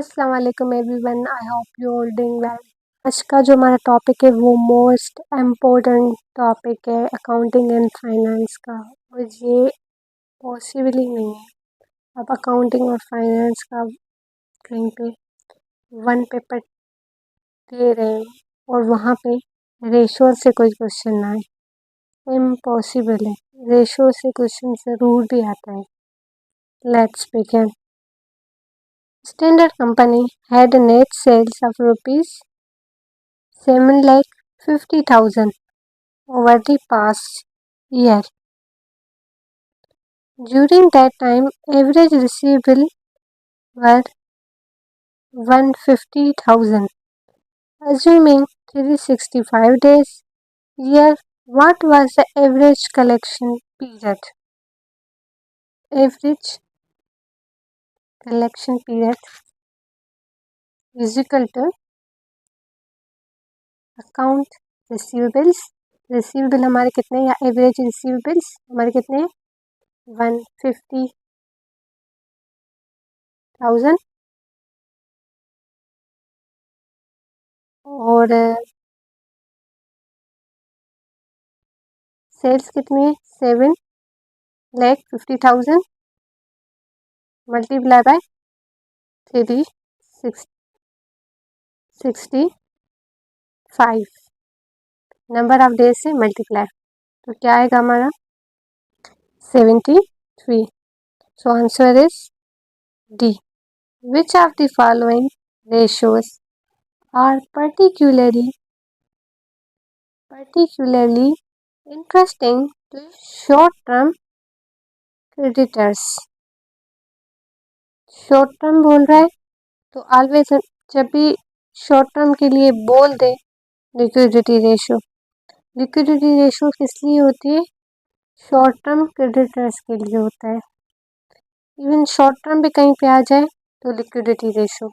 अस्सलाम वालेकुम everyone, I hope you all doing well. आज का जो हमारा टॉपिक है वो मोस्ट इम्पोर्टेंट टॉपिक है अकाउंटिंग एंड फाइनेंस का। और ये पॉसिबल ही नहीं है अब अकाउंटिंग और फाइनेंस का कहीं पे वन पेपर दे रहे हैं और वहाँ पे रेशो से कोई क्वेश्चन ना आए, इम्पॉसिबल है। रेशो से क्वेश्चन ज़रूर भी आता है। Let's begin. Standard Company had net sales of rupees 7,50,000 over the past year. During that time, average receivable were 150,000. Assuming 365 days year, what was the average collection period? Average collection period is equal to account receivables. Receivable हमारे कितने या average receivables हमारे कितने 150,000 और sales कितनी है 7,50,000 multiply by 365 number of days से multiply तो क्या आएगा हमारा 73। So answer is D. Which of the following ratios are particularly interesting to short term creditors? Short term बोल रहा है तो ऑलवेज जब भी शॉर्ट टर्म के लिए बोल दे लिक्विडिटी रेशो। लिक्विडिटी रेशो किस लिए होती है? शॉर्ट टर्म क्रेडिटर्स के लिए होता है। इवन शॉर्ट टर्म भी कहीं पे आ जाए तो liquidity ratio.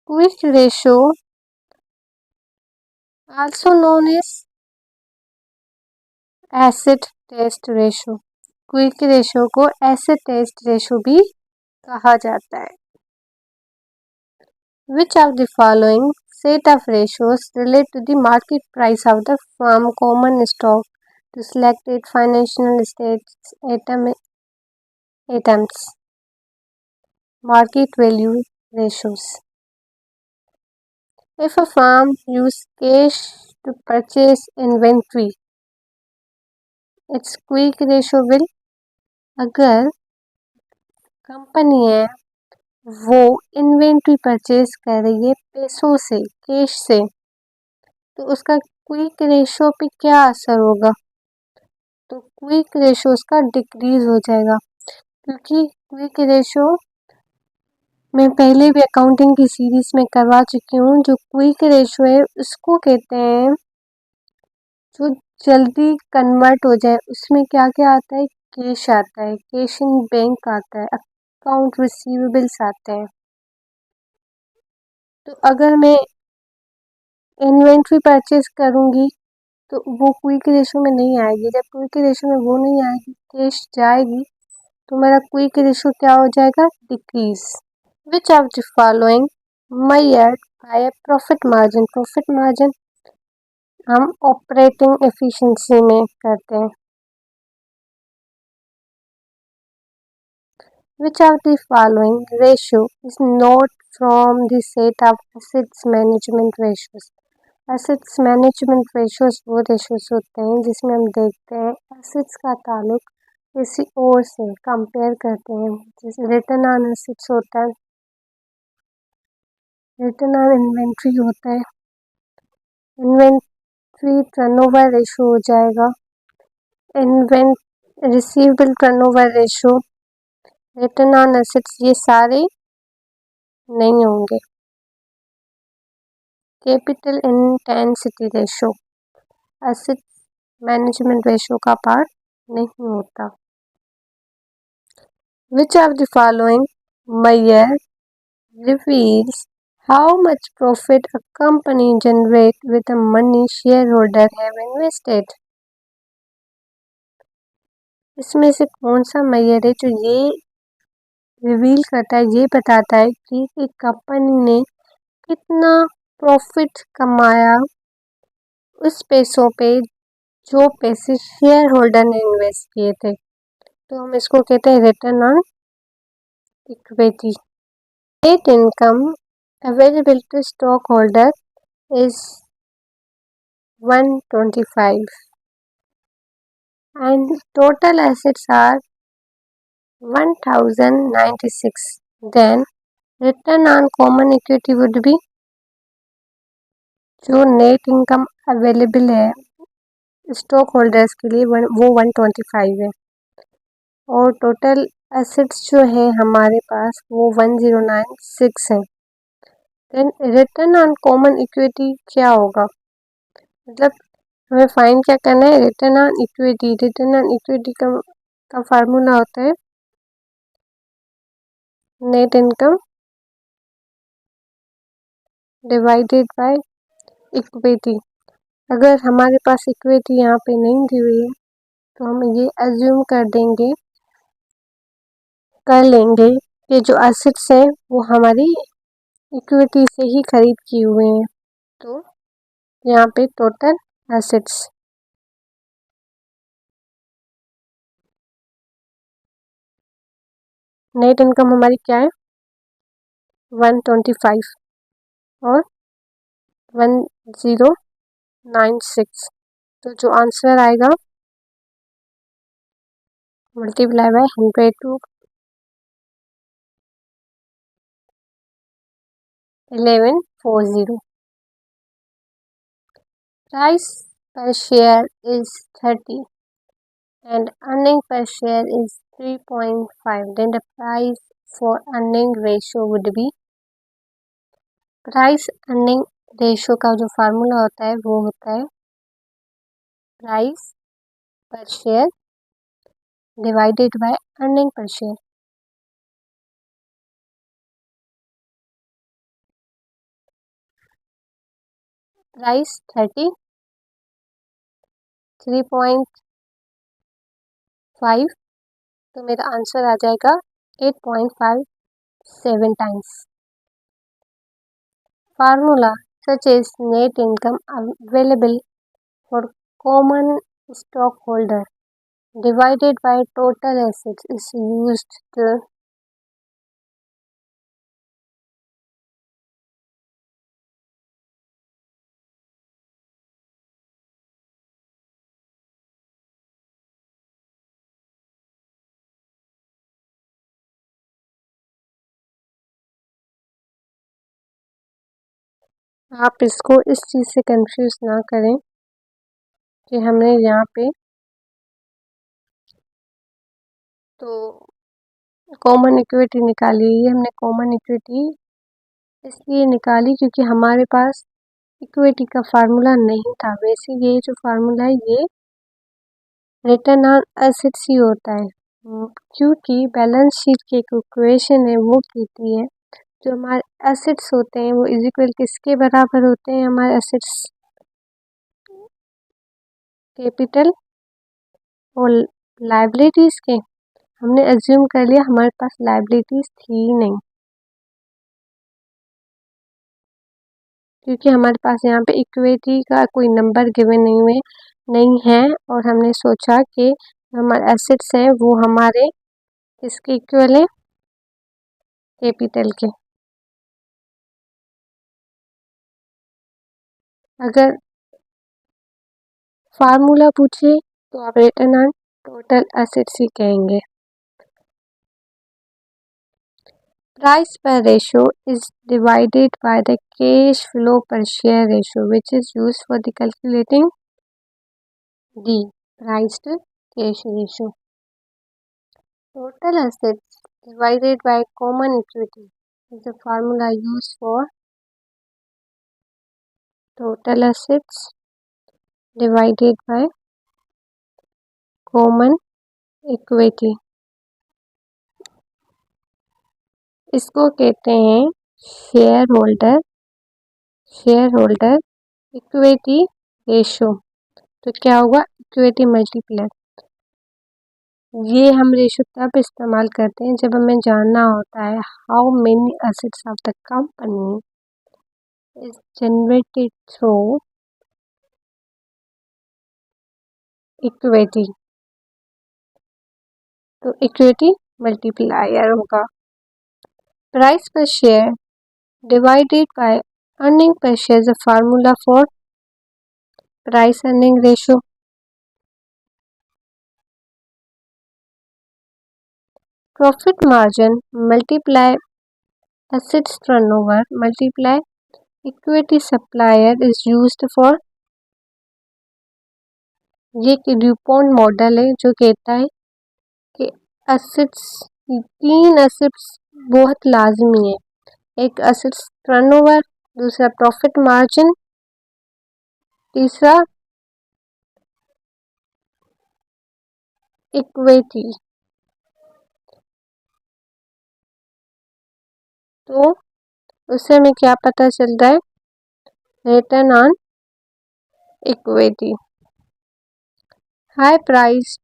Quick ratio also known as acid test ratio. Quick ratio को एसिड टेस्ट रेशो भी कहा जाता है। Which of the following set of ratios relate to the market price of the firm common stock to selected financial states items? Market value ratios. If a firm uses cash to purchase inventory, its quick ratio will, अगर company है वो inventory purchase कर रही है पैसों से cash से तो उसका क्विक रेशो पे क्या असर होगा? तो क्विक रेशो उसका डिक्रीज हो जाएगा क्योंकि क्विक रेशो मैं पहले भी अकाउंटिंग की सीरीज में करवा चुकी हूँ। जो क्विक रेशो है उसको कहते हैं जो जल्दी कन्वर्ट हो जाए। उसमें क्या क्या आता है? कैश आता है, कैश इन बैंक आता है, अकाउंट रिसीवेबल्स आते हैं। तो अगर मैं इन्वेंट्री परचेज करूँगी तो वो क्विक रेशो में नहीं आएगी। जब क्विक रेशो में वो नहीं आएगी, कैश जाएगी, तो मेरा क्विक रेशो क्या हो जाएगा? Decrease. Which of the following measured by profit margin? Profit margin हम ऑपरेटिंग एफिशिएंसी में करते हैं। Which of the following ratio is not from the set of assets management ratios? Assets management ratios वो ratios होते हैं जिसमें हम देखते हैं assets का ताल्लुक किसी और से कंपेयर करते हैं। जैसे रिटर्न ऑन एसेट्स होता है, रिटर्न ऑन इन्वेंट्री होता है, इन्वेंट्री टर्नओवर रेशो हो जाएगा, receivable turnover ratio, return on assets, ये सारे नहीं होंगे। Capital intensity ratio asset management ratio का पार्ट नहीं होता। Which of the following measure reveals how much profit a company generate with the money shareholder have invested? इसमें से कौन सा मेजर है जो ये रिवील करता है, ये बताता है कि एक कंपनी ने कितना प्रॉफिट कमाया उस पैसों पे जो पैसे शेयर होल्डर ने इन्वेस्ट किए थे। तो हम इसको कहते हैं return on equity. Net income available to stockholder is 125 and total assets are 1096. Then return on common equity would be, जो नेट इनकम अवेलेबल है स्टॉक होल्डर्स के लिए वो 125 है और टोटल एसेट्स जो है हमारे पास वो 1096 है। Then return on common equity क्या होगा, मतलब हमें फाइंड क्या करना है, return on equity. Return on equity का फार्मूला होता है net income divided by equity. अगर हमारे पास इक्विटी यहाँ पे नहीं दी हुई है तो हम ये अज्यूम कर लेंगे कि जो एसेट्स हैं वो हमारी इक्विटी से ही खरीद किए हुए हैं। तो यहाँ पे टोटल एसेट्स नेट इनकम हमारी क्या है 125 और 1096। तो जो आंसर आएगा multiply by 100 to 1140। Price per share is 30 and earning per share is 3.5. Then the price for earning ratio would be, price earning ratio का जो फार्मूला होता है वो होता है प्राइस पर share divided by earning per share. Price 30, 3.5, तो मेरा आंसर आ जाएगा 8.57 times. Formula such as net income available for common stockholder divided by total assets is used to आप इसको इस चीज़ से कंफ्यूज ना करें कि हमने यहाँ पे तो कॉमन इक्विटी निकाली। ये हमने कॉमन इक्विटी इसलिए निकाली क्योंकि हमारे पास इक्विटी का फार्मूला नहीं था। वैसे ये जो फार्मूला है ये रिटर्न ऑन एसेट्स ही होता है, क्योंकि बैलेंस शीट की एक इक्वेशन है वो कहती है जो हमारे एसेट्स होते हैं वो इज इक्वल किसके बराबर होते हैं, हमारे एसेट्स कैपिटल और लाइबिलिटीज़ के। हमने अज्यूम कर लिया हमारे पास लाइबिलिटीज़ थी नहीं क्योंकि हमारे पास यहाँ पे इक्विटी का कोई नंबर गिवन नहीं है और हमने सोचा कि हमारे एसेट्स हैं वो हमारे किसके इक्वल है, कैपिटल के। अगर फार्मूला पूछे तो आप रिटर्न ऑन टोटल एसेट्स ही कहेंगे। Price per ratio is divided by the cash flow per share ratio which is used for the calculating the price to cash ratio. Total assets divided by common equity is the formula used for total assets divided by common equity। इसको कहते हैं share holder equity ratio. तो क्या होगा, equity multiply ये हम ratio तब इस्तेमाल करते हैं जब हमें जानना होता है how many assets of the company is generated through equity. तो इक्विटी मल्टीप्लायर होगा प्राइस पर share divided by earning per share is a formula for price earning ratio. Profit margin multiply assets turnover multiply equity supplier is used for। ये एक Dupont model है जो कहता है कि असेट्स, तीन असेट्स बहुत लाजमी है। एक असेट्स टर्नओवर, दूसरा प्रॉफिट मार्जिन, तीसरा इक्विटी। तो उससे हमें क्या पता चल रहा है? Return on equity. High price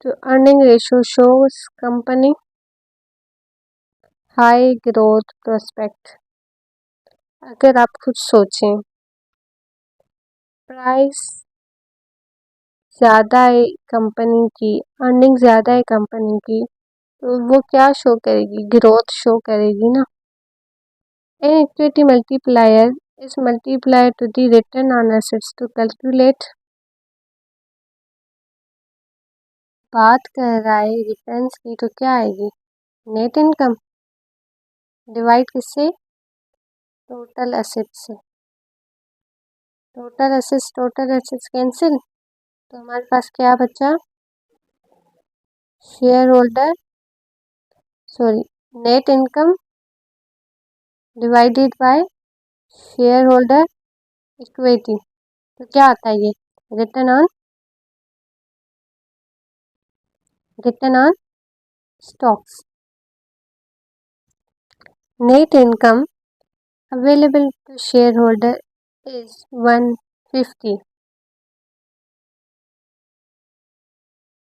to earning ratio shows company high growth prospect. अगर आप खुद सोचें, प्राइस ज़्यादा है कंपनी की, अर्निंग ज़्यादा है कंपनी की, तो वो क्या शो करेगी? ग्रोथ शो करेगी ना। An equity multiplier is multiplier to the return on assets to calculate. बात कर रहा है रिटर्न्स की, तो क्या आएगी? नेट इनकम डिवाइड किससे? टोटल एसेट्स से। टोटल एसेट्स कैंसिल, तो हमारे पास क्या बचा? Shareholder net income divided by shareholder equity. तो क्या आता है ये? Return on stocks. Net income available to shareholder is 150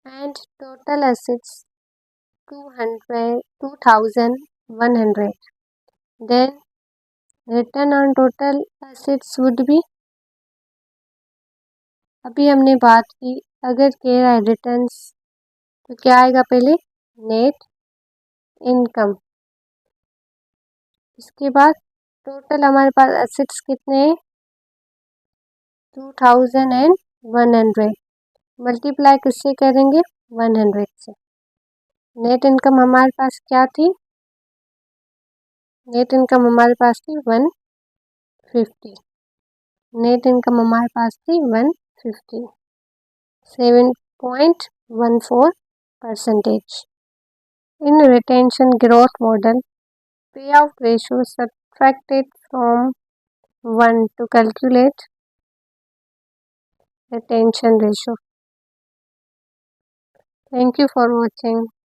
and total assets 2100. Then return on total assets would be, अभी हमने बात की, अगर कह रहा है रिटर्न्स तो क्या आएगा? पहले नेट इनकम, इसके बाद टोटल हमारे पास एसेट्स कितने हैं? 2100 मल्टीप्लाई किससे करेंगे? 100 से। नेट इनकम हमारे पास क्या थी? नेट इनकम हमारे पास थी 150। नेट इनकम हमारे पास थी 150, 7.14%। In retention growth model, payout ratio subtracted from 1 to calculate retention ratio. Thank you for watching.